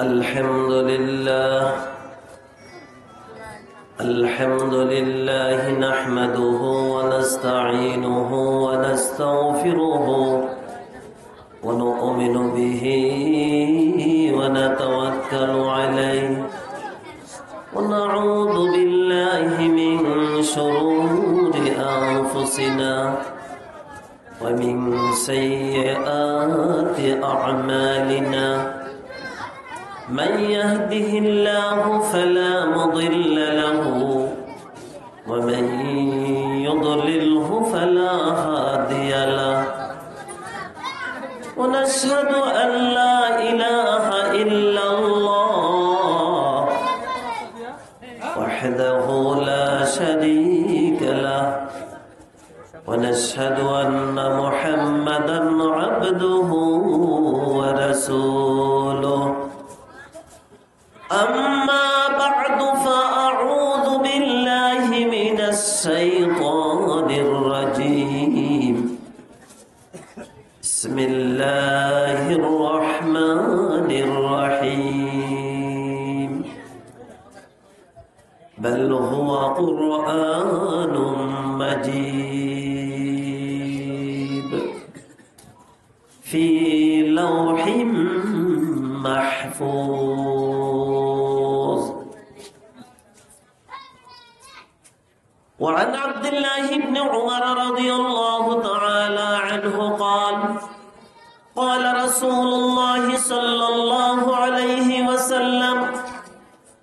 الحمد لله نحمده ونستعينه ونستغفره ونؤمن به ونتوكل عليه ونعوذ بالله من شرور أنفسنا ومن سيئات أعمالنا من يهده الله فلا مضل له ومن يضلله فلا هادي له ونشهد أن لا إله إلا الله وحده لا شريك له ونشهد أن محمدا عبده ورسوله أما بعد فأعوذ بالله من الشيطان الرجيم بسم الله الرحمن الرحيم بل هو قرآن مجيد في لوح محفوظ. وعن عبد الله بن عمر رضي الله تعالى عنه قال قال رسول الله صلى الله عليه وسلم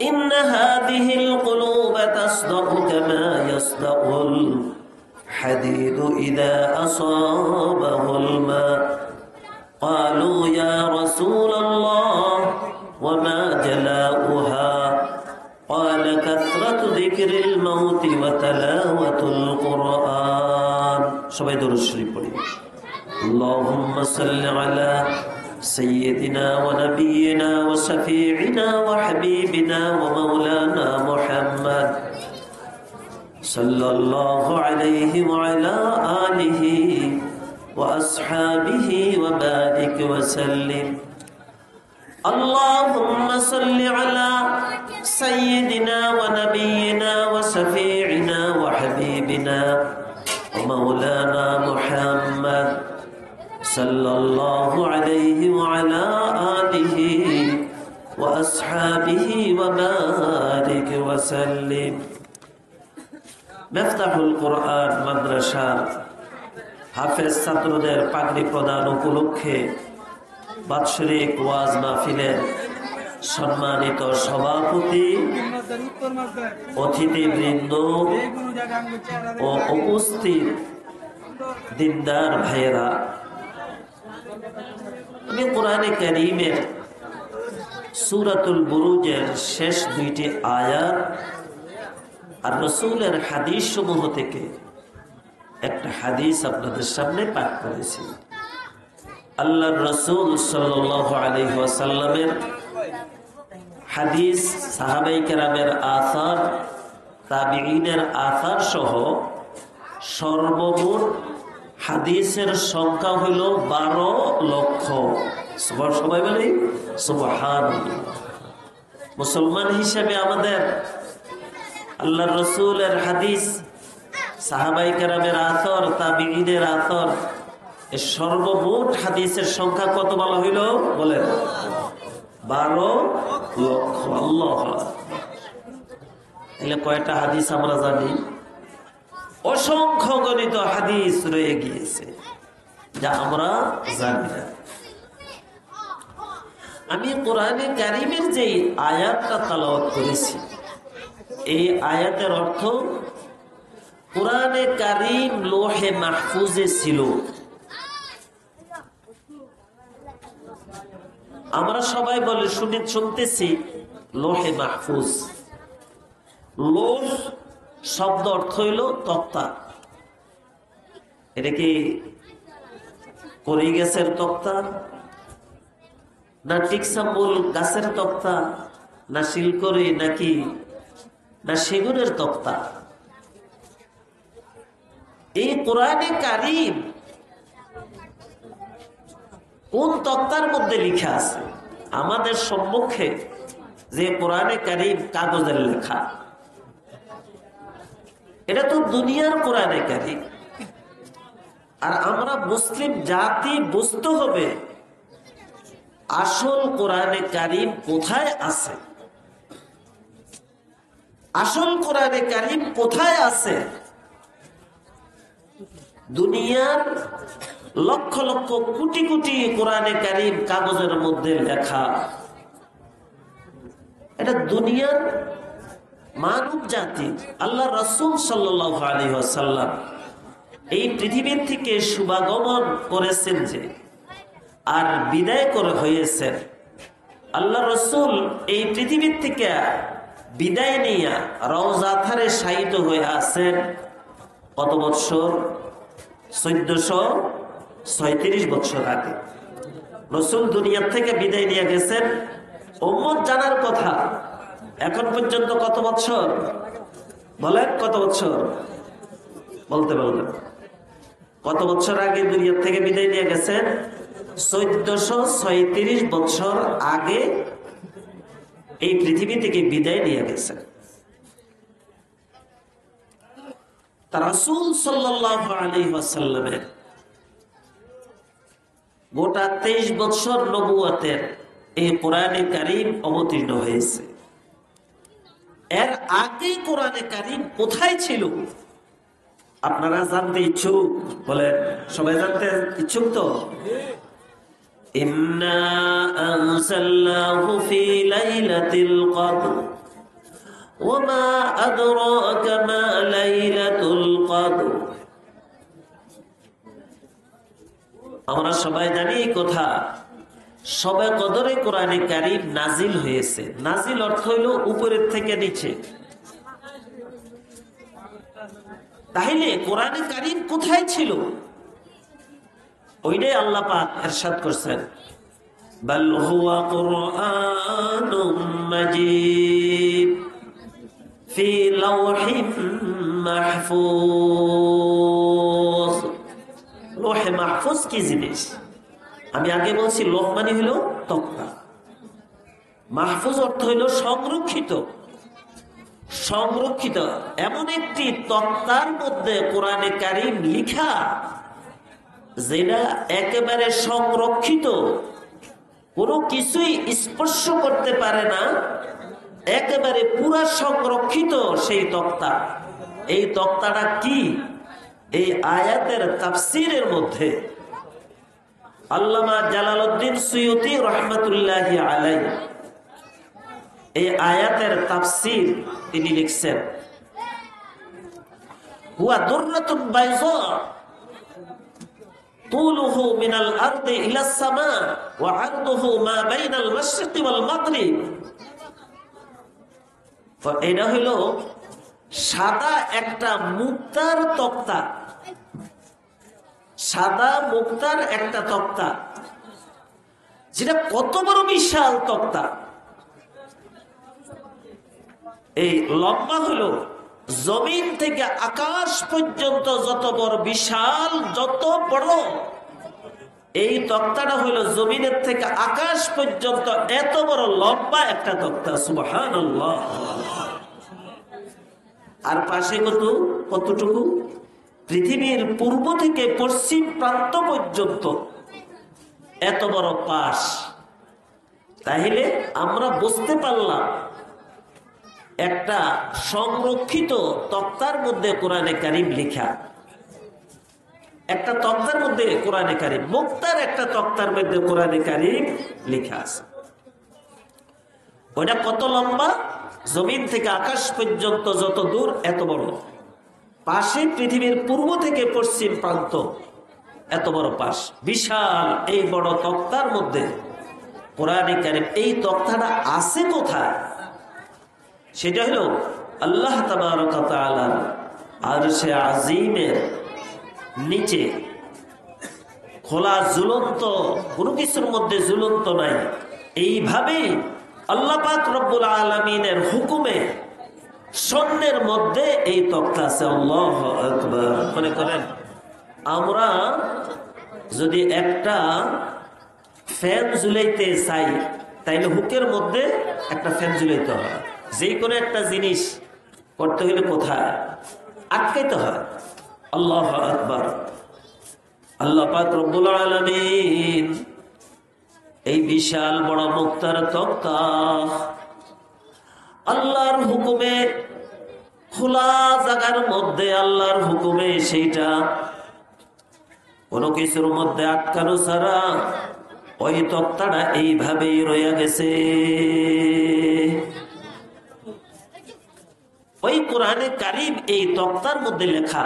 إن هذه القلوب تصدق كما يصدق الحديد إذا أصابه الماء قالوا يا رسول الله وما جلاؤها قال كثرة ذكر الموت وتلاوة القرآن. সবাই দরুদ শরীফ পড়ি। اللهم صل على سيدنا ونبينا وشفيعنا وحبيبنا ومولانا محمد صلى الله عليه وعلى آله وأصحابه وبارك وسلم. اللهم صل على سيدنا ونبينا وشفيعنا وحبيبنا ومولانا محمد صلى الله عليه وعلى آله وأصحابه وبارك وسلم. مفتاحুল কোরআন মাদ্রাসা হাফেজ ছাত্রদের পাগড়ি প্রদান উপলক্ষে বাৎসরিক ওয়াজ মাহফিলের সম্মানিত সভাপতি, অতিথিবৃন্দ ও উপস্থিত দিনদার ভাইয়েরা, আমি কোরআনে কারীমের সূরাতুল বুরুজের শেষ দুইটি আয়াত আর রাসূলের হাদিস সমূহ থেকে একটা হাদিস আপনাদের সামনে পাঠ করেছি। আল্লাহর রাসূল সাল্লাল্লাহু আলাইহি ওয়াসাল্লামের হাদিস, সাহাবায়ে কেরামের আসার, তাবিঈনের আসার সহ সর্বমোট হাদিসের সংখ্যা হইল 12 লক্ষ। সবাই বলি সুবহানাল্লাহ। মুসলমান হিসেবে আমাদের আল্লাহর রাসূলের হাদিস, সাহাবায়ে কেরামের আথর, তাবিঈনের আথর, এর সর্বমোট হাদিসের সংখ্যা কত বলা হইল বলেন? 12 লক্ষ। আল্লাহু আকবার। এলে কয়টা হাদিস আমরা জানি? অসংখ্য গণিত হাদিস রয়ে গিয়েছে যা আমরা জানি না। আমি কোরআনে কারীমের যে আয়াতটা তেলাওয়াত করেছি, এই আয়াতের অর্থ কোরআনে কারীম লৌহে মাহফুজে ছিল। আমরা সবাই বলে শুনতেছি লৌহে মাহফুজ। লৌহ শব্দ অর্থ হইল তক্তা। এটা কি কড়ি গাছের তক্তা, না টিকসাম্বুল গাছের তক্তা, না শিলকড়ি, নাকি না সেগুনের তক্তা? এই কোরআনে কারীম কোন তক্তার মধ্যে লেখা আছে আমাদের সম্মুখে যে কোরআনে কারীম কাগজের লেখা, এটা তো দুনিয়ার কোরআনে কারীম। আর আমরা মুসলিম জাতি বুঝতে হবে আসল কোরআনে কারীম কোথায় আছে, আসল কোরআনে কারীম কোথায় আছে। দুনিয়ার লক্ষ লক্ষ কোটি কোটি কোরআনে কারীম কাগজের মধ্যে লেখা, এটা দুনিয়ার মানব জাতি। আল্লাহ রাসূল সাল্লাল্লাহু আলাইহি ওয়াসাল্লাম এই পৃথিবীর থেকে শুভাগমন করেছেন যে, আর বিদায় করে হয়েছেন। আল্লাহ রাসূল এই পৃথিবীর থেকে বিদায় নিয়ে রওজা থারে শায়িত হয়ে আছেন কত বৎসর? 1436 বছর আগে রাসূল দুনিয়া থেকে বিদায় নিয়ে গেছেন। উম্মত জানার কথা, এখন পর্যন্ত কত বছর বলেন? কত বছর বলতে বলবেন? কত বছর আগে দুনিয়া থেকে বিদায় নিয়ে গেছেন? 1436 বছর আগে এই পৃথিবী থেকে বিদায় নিয়ে গেছেন। রাসূল সাল্লাল্লাহু আলাইহি ওয়াসাল্লামের গোটা 23 বছর নবুয়তের এই কোরআনে কারীম অবতীর্ণ হয়েছে। এর আগে কোরআনে কারীম কোথায় ছিল? আপনারা জানতে ইচ্ছুক? বলেন, সবাই জানতে ইচ্ছুক তো? ইন্না আনসালনাহু ফি লাইলাতিল কদর ওয়া মা আদরাকা মা লাইলাতুল কদর। আমরা সবাই জানি এই কথা, শবে কদরে কোরআনে কারীম নাজিল হয়েছে। নাজিল অর্থ হইল উপরের থেকে নিচে। তাহলে কোরআনে কারীম কোথায় ছিল? ওইটাই আল্লাহ পাক ইরশাদ করছেন, বাল হুয়া কুরআনুম মাজিদ ফি লাওহিম মাহফুজ। লৌহে মাহফুজ কি জিনিস? আমি আগে বলছি লৌহ মানে হলো তক্তা, মাহফুজ অর্থ হইল সংরক্ষিত। সংরক্ষিত এমন একটি তক্তার মধ্যে কোরআনে কারীম লিখা, যেটা একেবারে সংরক্ষিত, কোনো কিছুই স্পর্শ করতে পারে না, একেবারে পুরা সংরক্ষিত সেই তক্তা। এই তক্তাটা কি? এই আয়াতের তাফসীরের মধ্যে আল্লামা জালালউদ্দিন সুয়ুতী রাহমাতুল্লাহি আলাইহি এই আয়াতের তাফসীর তিনি লিখছেন, হুয়া দুররাতুন বাইযা তুলুহু মিনাল আরদি ইলাস সামা ওয়া আরদুহু মা বাইনাল মাশরিকি ওয়াল মাগরিব। তো এটা হলো সাদা একটা মুক্তার তক্তা, সাদা মুক্তার একটা তক্তা, যেটা কত বড় বিশাল তক্তা। এই লম্বা হলো জমিন থেকে আকাশ পর্যন্ত যত বড় বিশাল, যত বড় এই তক্তাটা হলো জমিনের থেকে আকাশ পর্যন্ত এত বড় লম্বা একটা তক্তা। সুবহানাল্লাহ। আর পাশে কতটুকু? পৃথিবীর পূর্ব থেকে পশ্চিম প্রান্ত পর্যন্ত এত বড় পাশ। তাহলে আমরা বুঝতে পারলাম একটা সংরক্ষিত তক্তার মধ্যে কোরআনে কারীম লেখা, একটা তক্তার মধ্যে কোরআনে কারীম, মুক্তার একটা তক্তার মধ্যে কোরআনে কারীম লেখা আছে। ওটা কত লম্বা? জমিন থেকে আকাশ পর্যন্ত যত দূর এত বড়। পাশে পৃথিবীর পূর্ব থেকে পশ্চিম প্রান্ত এত বড় পাশ, বিশাল এই বড় তক্তার মধ্যে কোরআনে কারীম। এই তক্তাটা আছে কোথায়? সেটা হলো আল্লাহ তাবারক ওয়া তাআলা আরশে আজিমের নিচে খোলা, ঝুলন্ত, কোনো কিছুর মধ্যে ঝুলন্ত নাই। এইভাবে আল্লাহ পাক রব্বুল আলামিনের হুকুমে স্বর্ণের মধ্যে এই তক্তা আছে। আল্লাহু আকবার। মনে করেন আমরা যদি একটা ফ্যান ঝুলাইতে চাই, তাইলে হুকের মধ্যে একটা ফ্যান ঝুলাইতে হয়। যে কোনো একটা জিনিস করতে হলে কোথায় আটকাইতে হয়। আল্লাহু আকবার। আল্লাহ পাক রব্বুল আলামিন এই বিশাল বড় মুক্তার তক্তা আল্লাহর হুকুমে খোলা জায়গার মধ্যে, আল্লাহর হুকুমে সেইটা কোনো কিছুর মধ্যে আটকানো ছাড়া ওই তক্তাটা এইভাবেই রয়ে গেছে। ওই কোরআনে কারীম এই তক্তার মধ্যে লেখা।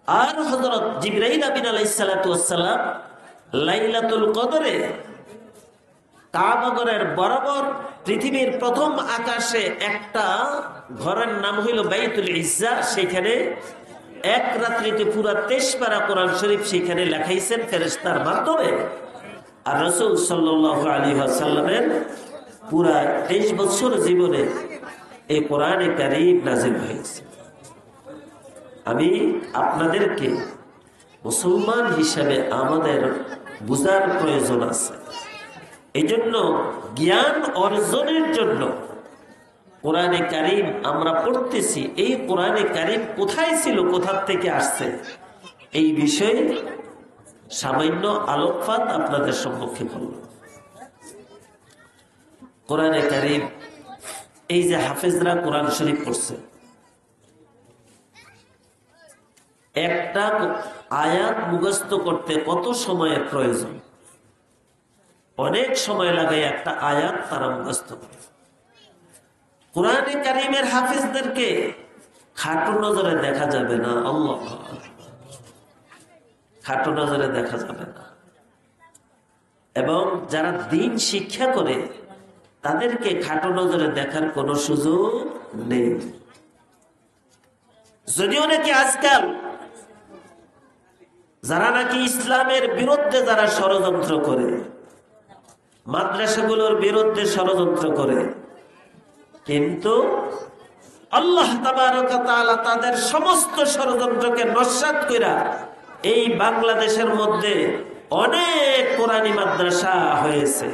আর হযরত জিবরাইল আমিন আলাইহিস সালাতু ওয়াস সালাম লাইলাতুল কদরে কাবাগরের বরাবর পৃথিবীর প্রথম আকাশে একটা ঘরের নাম হইল বাইতুল ইজ্জা, সেখানে এক রাত্রিতে পুরা 23 পারা কোরআন শরীফ সেখানে লেখাইছেন ফেরেশতার মাধ্যমে। আর রাসূল সাল্লাল্লাহু আলাইহি ওয়াসাল্লামের পুরা 23 বছর জীবনে এই কোরআনে কারীম নাযিল হয়েছে। আমি আপনাদেরকে মুসলমান হিসাবে আমাদের বুঝার প্রয়োজন আছে। এই জন্য জ্ঞান অর্জনের জন্য কোরআনে কারীম আমরা পড়তেছি। এই কোরআনে কারীম কোথায় ছিল, কোথা থেকে আসছে, এই বিষয়ে সামান্য আলোকপাত আপনাদের সম্মুখে করব। কোরআনে কারীম, এই যে হাফেজরা কোরআন শরীফ পড়ছে, একটা আয়াত মুখস্থ করতে কত সময়ের প্রয়োজন? অনেক সময় লাগে একটা আয়াত তারা মুখস্থ করে। কোরআনে কারীমের হাফেজদেরকে খাটো নজরে দেখা যাবে না। আল্লাহ, খাটো নজরে দেখা যাবে না। এবং যারা দ্বীন শিক্ষা করে তাদেরকে খাটো নজরে দেখার কোনো সুযোগ নেই। যদিও নাকি আজকাল যারা নাকি ইসলামের বিরুদ্ধে যারা ষড়যন্ত্র করে, মাদ্রাসাগুলোর বিরুদ্ধে ষড়যন্ত্র করে, কিন্তু আল্লাহ তাবারক ওয়া তাআলা তাদের সমস্ত ষড়যন্ত্রকে নস্যাৎ কইরা এই বাংলাদেশের মধ্যে অনেক কোরআনী মাদ্রাসা হয়েছে।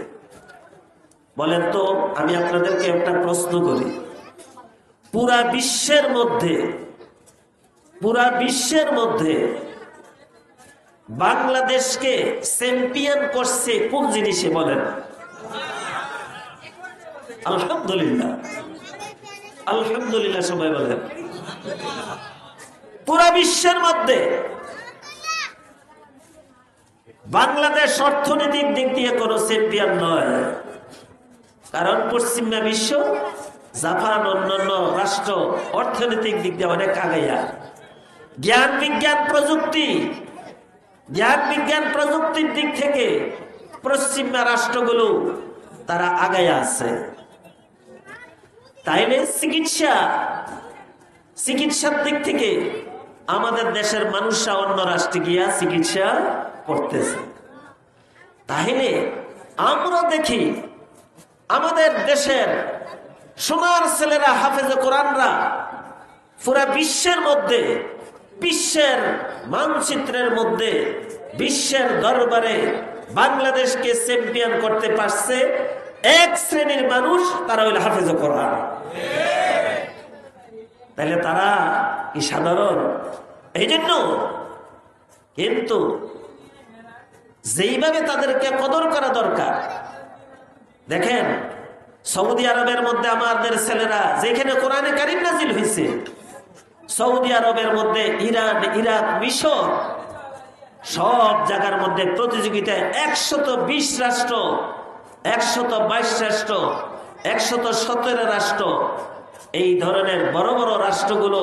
বলেন তো, আমি আপনাদেরকে একটা প্রশ্ন করি, পুরা বিশ্বের মধ্যে বাংলাদেশকে চ্যাম্পিয়ন করছে কোন জিনিসে? বলেন। আলহামদুলিল্লাহ, আলহামদুলিল্লাহ সবাই বলেন। পুরা বিশ্বের মধ্যে বাংলাদেশ অর্থনৈতিক দিক দিয়ে কোনো চ্যাম্পিয়ন নয়। কারণ পশ্চিমা বিশ্ব, জাপান, অন্যান্য রাষ্ট্র অর্থনৈতিক দিক দিয়ে অনেক আগাইয়া। জ্ঞান বিজ্ঞান প্রযুক্তির দিক থেকে পশ্চিমা রাষ্ট্রগুলো তারা আগাইয়া আছে। তাইলে চিকিৎসার দিক থেকে আমাদের দেশের মানুষরা অন্য রাষ্ট্রে গিয়া চিকিৎসা করতেছে। তাহলে আমরা দেখি আমাদের দেশের সোনার ছেলেরা, হাফেজে কোরআনরা পুরা বিশ্বের মধ্যে, বিশ্বের মানচিত্রের মধ্যে, বিশ্বের দরবারে বাংলাদেশকে চ্যাম্পিয়ন করতে পারছে এক শ্রেণীর মানুষ, তারা হইল হাফেজে কোরআন। তাহলে তারা কি সাধারণ? এই জন্য কিন্তু যেইভাবে তাদেরকে কদর করা দরকার, দেখেন সৌদি আরবের মধ্যে আমাদের ছেলেরা যেখানে কোরআনে কারীম নাজিল হয়েছে, সৌদি আরবের মধ্যে ইরান, ইরাক, মিশর, সব জায়গার মধ্যে প্রতিযোগিতায় 120 রাষ্ট্র, 122 রাষ্ট্র, 117 রাষ্ট্র, এই ধরনের বড় বড় রাষ্ট্রগুলো,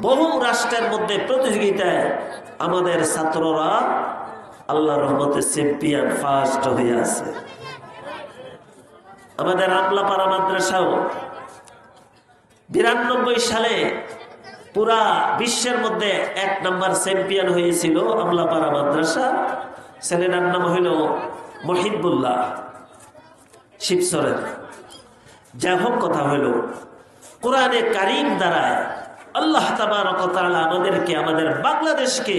বহু রাষ্ট্রের মধ্যে প্রতিযোগিতায় আমাদের ছাত্ররা আল্লাহর রহমতে চ্যাম্পিয়ন, ফার্স্ট হয়ে আছে। আমাদের আমলাপাড়া মাদ্রাসাও 92 সালে পুরা বিশ্বের মধ্যে 1 নম্বর চ্যাম্পিয়ন হয়েছিল আমলাপাড়া মাদ্রাসা। ছেলেটার নাম হইল মহিবুল্লাহ শিবসরের। যাই হোক, কথা হইল কোরআনে কারীম দ্বারা আল্লাহ তাবারক ওয়া তাআলা আমাদেরকে, আমাদের বাংলাদেশকে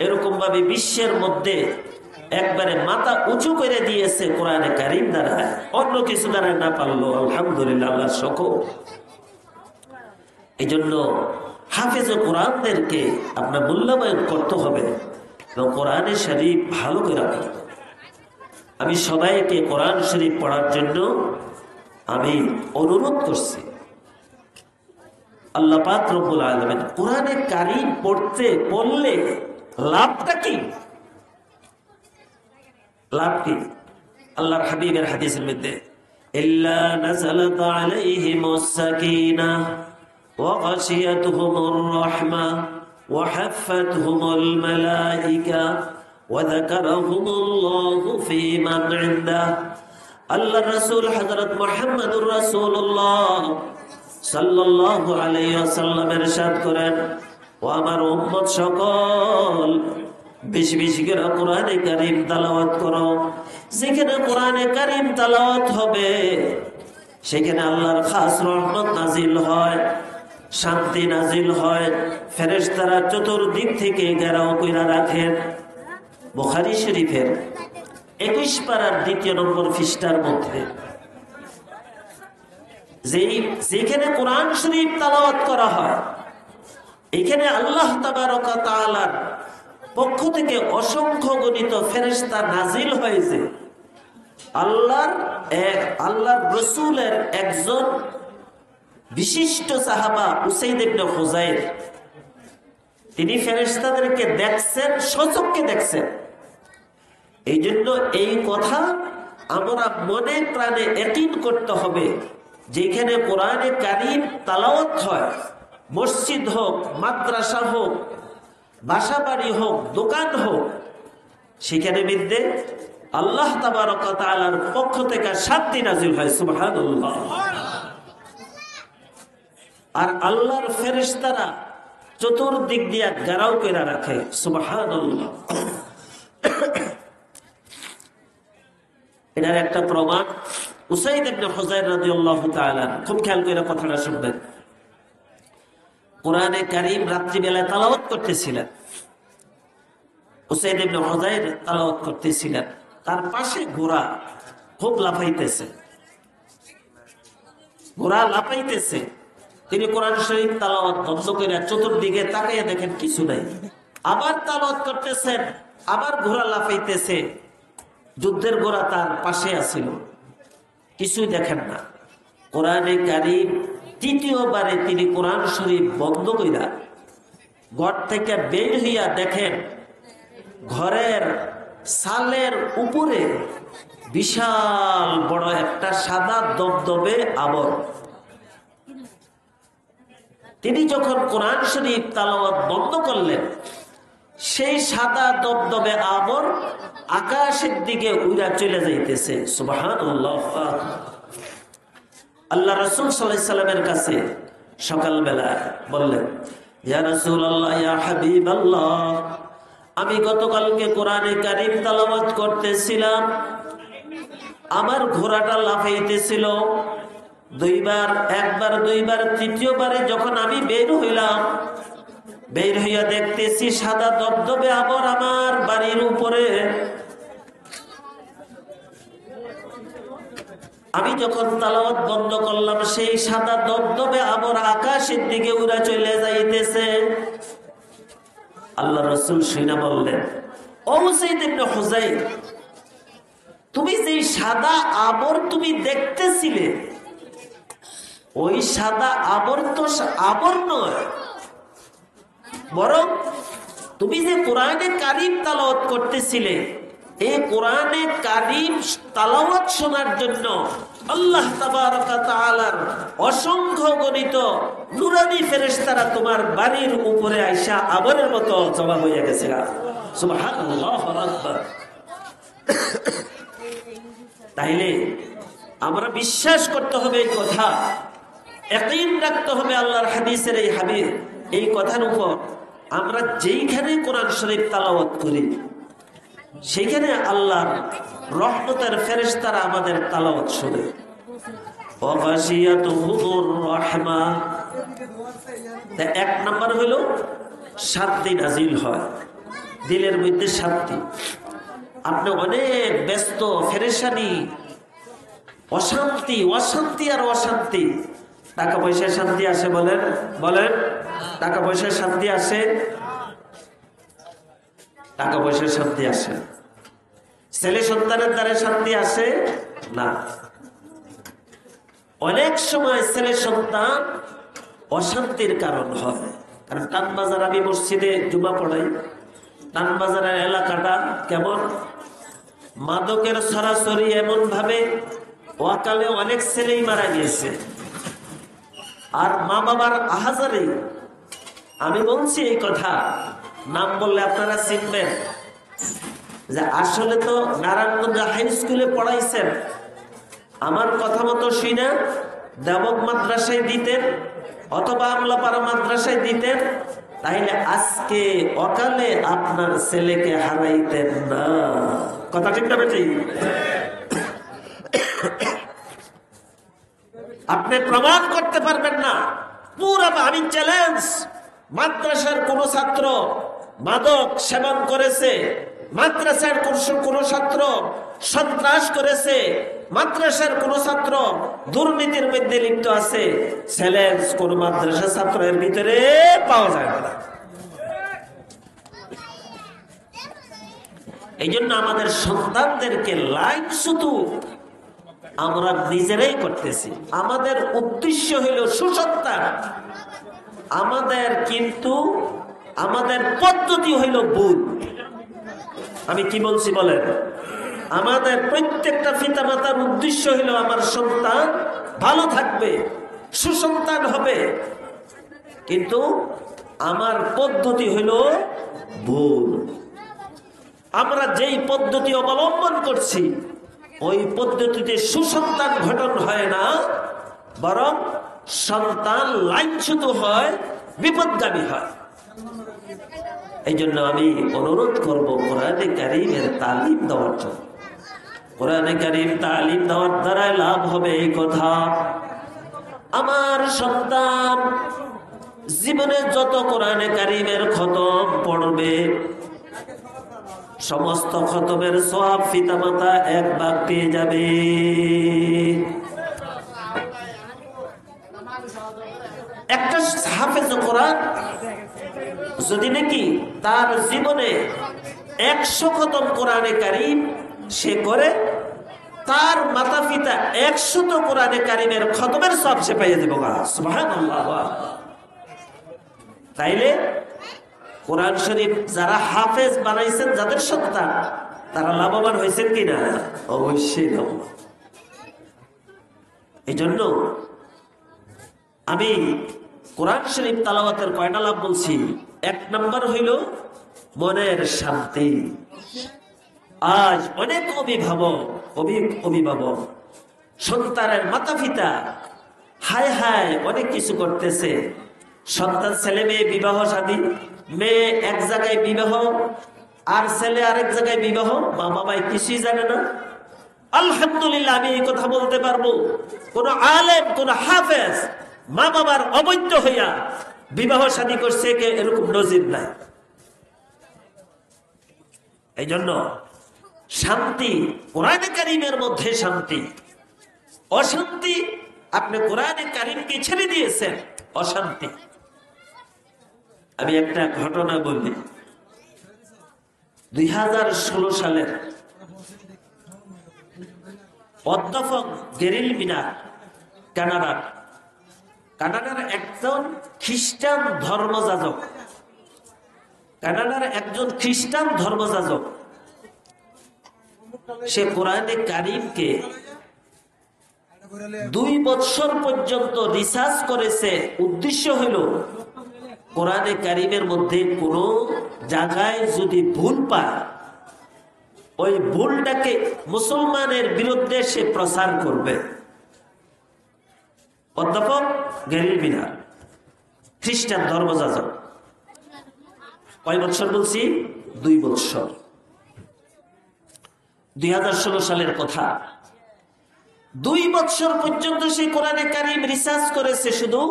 এরকম ভাবে বিশ্বের মধ্যে একবারে মাথা উঁচু করে দিয়েছে কোরআনে কারীম দ্বারা, অন্য কিছু দ্বারা না পারলো। আলহামদুলিল্লাহ, আল্লাহ শুকর। এই জন্য হাফেজ কোরআনদেরকে আপনার মূল্যায়ন করতে হবে এবং কোরআনে শরীফ ভালো করে রাখতে। আমি সবাইকে কোরআন শরীফ পড়ার জন্য আমি অনুরোধ করছি। আল্লাহ পাক রব্বুল আলামিন কোরআনে কারীম পড়লে লাভটা কি? লাভ কি? আল্লাহর হাবিবের হাদিসের মধ্যে ইল্লা নাযালাত আলাইহিমুস সাকিনাহ ওয়া গাশিয়াতুহুমুর রাহমাহ ওয়া হাফাতহুমুল মালায়েকা ওয়া যাকারাহুমুল্লাহু ফী মান ইনদাহ। আল্লাহর রাসূল হযরত মুহাম্মদুর রাসূলুল্লাহ সাল্লাল্লাহু আলাইহি ওয়াসাল্লাম ইরশাদ করেন, ও আমার উম্মত সকল, বেশি বেশি করে কোরআনে কারীম তেলাওয়াত করো। যেখানে কোরআনে কারীম তেলাওয়াত হবে সেখানে আল্লাহর খাস রহমত নাজিল হয়, শান্তি নাজিল হয়। ফেরেশতারা চতুর্দিক থেকে ঘেরাও কইরা রাখেন। বুখারী শরীফের 21 পারার 2 নম্বর পৃষ্ঠার মধ্যে যেখানে কোরআন শরীফ তেলাওয়াত করা হয়, এখানে আল্লাহ তাবারক ওয়া তাআলার পক্ষ থেকে অসংখ্য গণিত ফেরেশতা নাজিল হয়েছে। আল্লাহর রাসূলের একজন বিশিষ্ট সাহাবা উসাইদ ইবনে হুযাইর, তিনি ফেরেশতাদেরকে দেখছেন, স্বচক্ষে দেখছেন। এই জন্য এই কথা আমরা মনে প্রাণে ইয়াকিন করতে হবে, যেখানে কোরআনে কারীম তেলাওয়াত হয়, মসজিদ হোক, মাদ্রাসা হোক, বাসা বাড়ি হোক, দোকান হোক, সেখানে বিদ্যে আল্লাহ তাবারক ওয়া তাআলার পক্ষ থেকে শান্তি নাজিল হয়। সুবহানাল্লাহ। আর আল্লাহর ফেরেশতারা চতুর্দিক দিয়া ঘেরাও করে রাখে। সুবহানাল্লাহ। এটার একটা প্রমাণ উসাইদ ইবনে হুযাইর রাদিয়াল্লাহু তাআলা, খুব খেয়াল করে কথাটা শুনবেন। কোরআনে কারীম রাত্রিবেলায় তেলাওয়াত করতেছিলেন, উসাইদ ইবনে হুযাইর তেলাওয়াত করতেছিলেন, তার পাশে ঘোড়া খুব লাফাইতেছে, ঘোড়া লাফাইতেছে। তিনি কোরআন শরীফ তেলাওয়াত বন্ধ করে চতুর্দিকে তাকিয়ে দেখেন কিছু নাই, আবার তেলাওয়াত করতেছেন, আবার ঘোড়া লাফাইতেছে। যুদ্ধের ঘোড়া তার পাশে আছিল, কিছুই দেখেন না। কোরআনে কারীম তৃতীয়বারে তিনি কোরআন শরীফ বন্ধ কইরা ঘর থেকে বের হইয়া দেখেন ঘরের সালের উপরে বিশাল বড় একটা সাদা দবদবে আবর। তিনি যখন কোরআন শরীফ তেলাওয়াত বন্ধ করলেন, সেই সাদা দবদবে আবর আকাশের দিকে উড়া চলে যাইতেছে। সুবহানাল্লাহ। আল্লাহ রাসূল সাল্লাল্লাহু আলাইহি সাল্লামের কাছে সকালবেলা বললেন, ইয়া রাসূলুল্লাহ, ইয়া হাবিবাল্লাহ, আমি গতকালকে কোরআনে কারীম তেলাওয়াত করতেছিলাম, আমার ঘোড়াটা লাফাইতেছিল একবার দুইবার, তৃতীয়বারে যখন আমি বের হইলাম, বের হইয়া দেখতেছি সাদা দবদবে আবর আমার বাড়ির উপরে। আমি যখন তেলাওয়াত বন্ধ করলাম, সেই সাদা দবদবে আবর আকাশের দিকে উড়া চলে যাইতেছে। আল্লাহ রাসূল শুনে বললেন, ও উসাইদ ইবনে হুযাইর, তুমি যে সাদা আবর তুমি দেখতেছিলে, ওই সাদা আবর তো আবর নয়, বরং তুমি যে কোরআনে কারীম তেলাওয়াত করতেছিলে, এই কোরআনে কারীম তেলাওয়াত শোনার জন্য আল্লাহ তাবারক ওয়া তাআলার অসংখ্য গণিত নূরানী ফেরেশতারা তোমার বাড়ির উপরে আইসা আবরের মতো জমা হয়ে গেছে। সুবহানাল্লাহু আকবার। তাইলে আমরা বিশ্বাস করতে হবে এই কথা, ইয়াকিন রাখতে হবে আল্লাহর হাদিসের এই হাবিব এই কথার উপর। আমরা যেইখানে কোরআন শরীফ তেলাওয়াত করি, সেখানে আল্লাহর রহমতের ফেরেশতারা আমাদের তেলাওয়াত শুনে। এক নাম্বার হলো শান্তি নাজিল হয়, দিলের মধ্যে শান্তি। আপনি অনেক ব্যস্ত, ফেরেশানি, অশান্তি, অশান্তি আর অশান্তি। টাকা পয়সায় শান্তি আসে? বলেন বলেন, টাকা পয়সায় শান্তি আসে? টাকা পয়সায় শান্তি আসে? ছেলে সন্তানের দ্বারা শান্তি আসে না। অনেক সময় ছেলে সন্তান অশান্তির কারণ হয়। কারণ টানবাজার, আমি মসজিদে জুমা পড়াই, টানবাজারের এলাকাটা কেমন, মাদকের সরাসরি এমন ভাবে ওয়াকালে অনেক ছেলেই মারা গিয়েছে। আর মা বাবার আহাজারি, আমি বলছি এই কথা, নাম বললে আপনারা চিনবেন যে আসলে তো নারায়ণগঞ্জ হাই স্কুলে পড়াইছেন, আমার কথা মতো শুনে দেবক মাদ্রাসায় দিতেন অথবা আমলাপাড়া মাদ্রাসায় দিতেন, তাইলে আজকে অকালে আপনার ছেলেকে হারাইতেন না। কথা ঠিক না বেটি? আপনি প্রমাণ করতে পারবেন না। পুরো আমি চ্যালেঞ্জ, মাদ্রাসার কোন ছাত্র মাদক সেবন করেছে, মাদ্রাসার কোন ছাত্র সন্ত্রাস করেছে, মাদ্রাসার কোন ছাত্র দুর্নীতির মধ্যে লিপ্ত আছে, চ্যালেঞ্জ কোন মাদ্রাসা ছাত্রের ভিতরে পাওয়া যায় না। এই জন্য আমাদের সন্তানদেরকে লাইন শুধু আমরা নিজেরাই করতেছি। আমাদের উদ্দেশ্য হইল সুসন্তান, আমাদের কিন্তু আমাদের পদ্ধতি হইল ভুল। আমি কি বলছি বলেন? আমাদের প্রত্যেকটা পিতা মাতার উদ্দেশ্য হইল আমার সন্তান ভালো থাকবে, সুসন্তান হবে, কিন্তু আমার পদ্ধতি হইল ভুল। আমরা যেই পদ্ধতি অবলম্বন করছি ওই পদ্ধতিতে সুসন্তান গঠন হয় না, বরং সন্তান লাইনচ্যুত হয়, বিপদগামী হয়। এই জন্য আমি অনুরোধ করব কোরআনে কারীমের তালিম দেওয়ার জন্য। কোরআনে কারীম তালিম দেওয়ার দ্বারাই লাভ হবে এই কথা। আমার সন্তান জীবনে যত কোরআনে কারীমের খতম পড়বে, সমস্ত খতমের সওয়াব পিতামাতা এক ভাগ পেয়ে যাবে। একটা হাফেজ কোরআন যদি নাকি তার জীবনে 100 খতম কোরআনে কারীম সে করে, তার মাতা পিতা 100 কোরআনে কারীমের খতমের সওয়াব সে পেয়ে যাবে। সুবহানাল্লাহ। তাইলে কোরআন শরীফ যারা হাফেজ বানাইছেন, যাদের সন্তান, তারা লাভবান হয়েছেন কিনা? অবশ্যই লাভবান। এই জন্য আমি কোরআন শরীফ তালাওয়াতের কয়টা লাভ বলছি। 1 নম্বর হইল মনের শান্তি। আজ অনেক অভিভাবক সন্তানের মাতা পিতা হায় হায় অনেক কিছু করতেছে। সন্তান, ছেলে মেয়ে বিবাহ শাদী, মেয়ে এক জায়গায় বিবাহ আর ছেলে আরেক জায়গায় বিবাহ, মা বাবাই কিছুই জানে না। আলহামদুলিল্লাহ আমি এই কথা বলতে পারবো, কোন আলেম, কোন হাফেজ মা বাবার অবৈধ হইয়া বিবাহ শাদী করছে কে, এরকম নজির নাই। এই জন্য শান্তি কোরআনে কারীমের মধ্যে শান্তি। অশান্তি আপনি কোরআনে কারীমকে ছেড়ে দিয়েছেন, অশান্তি। আমি একটা ঘটনা বলি। 2016 সালের অধ্যাপক গেরিল মিনার কানাডার একজন খ্রিস্টান ধর্মযাজক, সে কোরআনে কারীমকে 2 বছর পর্যন্ত রিসার্চ করেছে। উদ্দেশ্য হইল কোরআনে কারীমের মধ্যে কোন জায়গায় যদি ভুল পায়, ওই ভুলটাকে মুসলমানের বিরুদ্ধে সে প্রচার করবে। অধ্যাপক গেরিল মিনার, খ্রিস্টান ধর্মযাজক। কয় বছর বলছি? 2 বছর। 2016 সালের কথা। 2 বছর পর্যন্ত সে কোরআনে কারীম রিসার্চ করেছে শুধু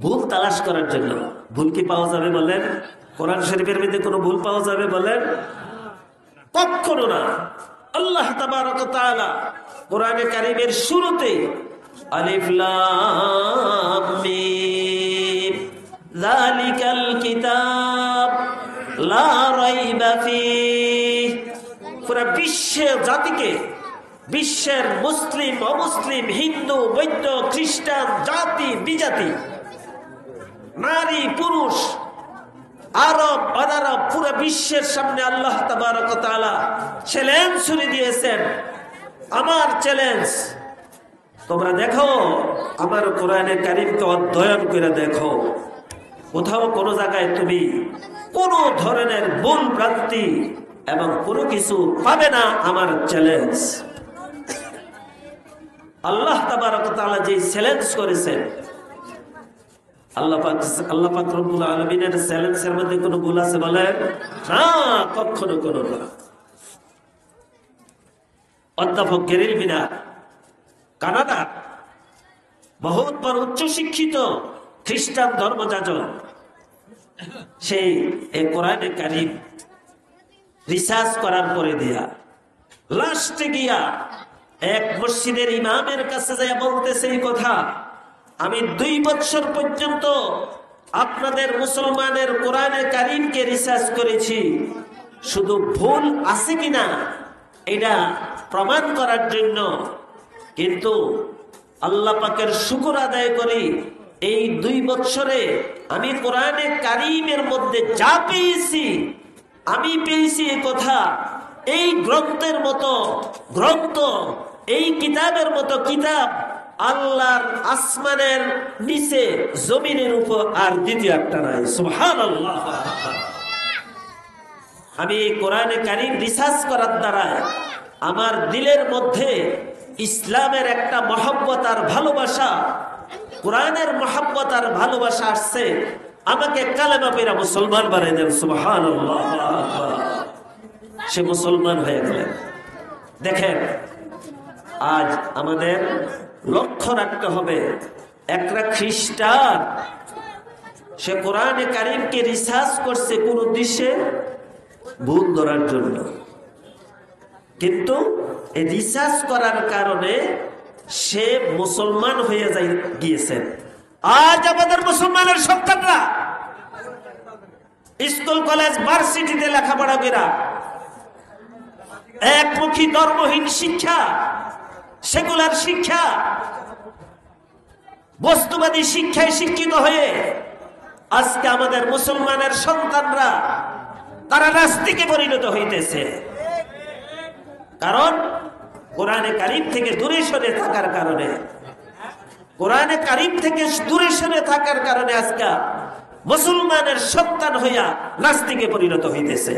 ভুল তালাশ করার জন্য। ভুল কি পাওয়া যাবে বলেন? কোরআন শরীফের মধ্যে কোনো ভুল পাওয়া যাবে বলেন? কখনো না। আল্লাহ তাবারক ওয়া তাআলা কোরআনে কারীমের শুরুতে আলিফ লাম মিম যালিকাল কিতাব লা রাইবা ফীহ, পুরো বিশ্বের জাতিকে, বিশ্বের মুসলিম অমুসলিম হিন্দু বৌদ্ধ খ্রিস্টান জাতি বিজাতি নারী পুরুষ আরব অনারব পুরো বিশ্বের সামনে আল্লাহ তাবারক ওয়া তাআলা চ্যালেঞ্জ ছুড়ে দিয়েছেন। আমার চ্যালেঞ্জ, তোমরা দেখো আমার কোরআনে কারীমকে অধ্যয়ন করে দেখো, কোথাও কোনো জায়গায় তুমি কোন ধরনের ভুল ভ্রান্তি এবং কোনো কিছু পাবে না। আমার চ্যালেঞ্জ, আল্লাহ তাবারক ওয়া তাআলা যে চ্যালেঞ্জ করেছেন, আল্লাহ পাক রব্বুল আলামিনের চ্যালেঞ্জের মধ্যে কোনো ভুল আছে বলেন? না, কখনো কোনো না। অধ্যাপক গেরিল মিনার কানাডা, বহুত বড় উচ্চ শিক্ষিত খ্রিস্টান ধর্মযাজক, সেই এই কোরআনে কারীম রিসার্চ করার পরে দিয়া লাস্টে গিয়া এক মসজিদের ইমামের কাছে যাইয়া বলতেছে এই কথা, আমি 2 বছর পর্যন্ত আপনাদের মুসলমানের কোরআনে কারীমকে রিসার্চ করেছি, শুধু ভুল আছে কিনা এটা প্রমাণ করার জন্য, কিন্তু আল্লাহ পাকের শুকর আদায় করি এই 2 বছরে আমি কোরআনে কারীমের মধ্যে যা পেয়েছি, আমি পেয়েছি এই কথা, এই গ্রন্থের মতো গ্রন্থ, এই কিতাবের মতো কিতাব আল্লাহর আসমানের নিচে জমিনের উপর আর দ্বিতীয় একটা নাই। সুবহানাল্লাহ। আমি এই কোরআনে কারীম রিসার্চ করার দ্বারা আমার দিলের মধ্যে ইসলামের একটা মহব্বত আর ভালোবাসা, কোরআনের মহব্বত আর ভালোবাসা আসছে, আমাকে কালেমা পড়া মুসলমান বানাই দেন। সুবহানাল্লাহ। সে মুসলমান হয়ে গেলেন। দেখেন, আজ আমাদের লক্ষ্য রাখতে হবে, একটা খ্রিস্টান সে কোরআনে কারীমকে রিসার্চ করছে কোন উদ্দেশ্যে? ভুল ধরার জন্য, কিন্তু এই রিসার্চ করার কারণে সে মুসলমান হয়ে গিয়েছেন। আজ আমাদের মুসলমানের সন্তানরা স্কুল কলেজ ভার্সিটিতে লেখাপড়া করা একমুখী ধর্মহীন শিক্ষা, সেকুলার শিক্ষা, বস্তুবাদী শিক্ষায় শিক্ষিত হয়ে আজকে আমাদের মুসলমানের সন্তানরা তারা নাস্তিকে পরিণত হইতেছে। কারণ কোরআনে কারীম থেকে দূরে সরে থাকার কারণে, কোরআনে কারীম থেকে দূরে সরে থাকার কারণে আজকে মুসলমানের সন্তান হইয়া নাস্তিকে পরিণত হইতেছে।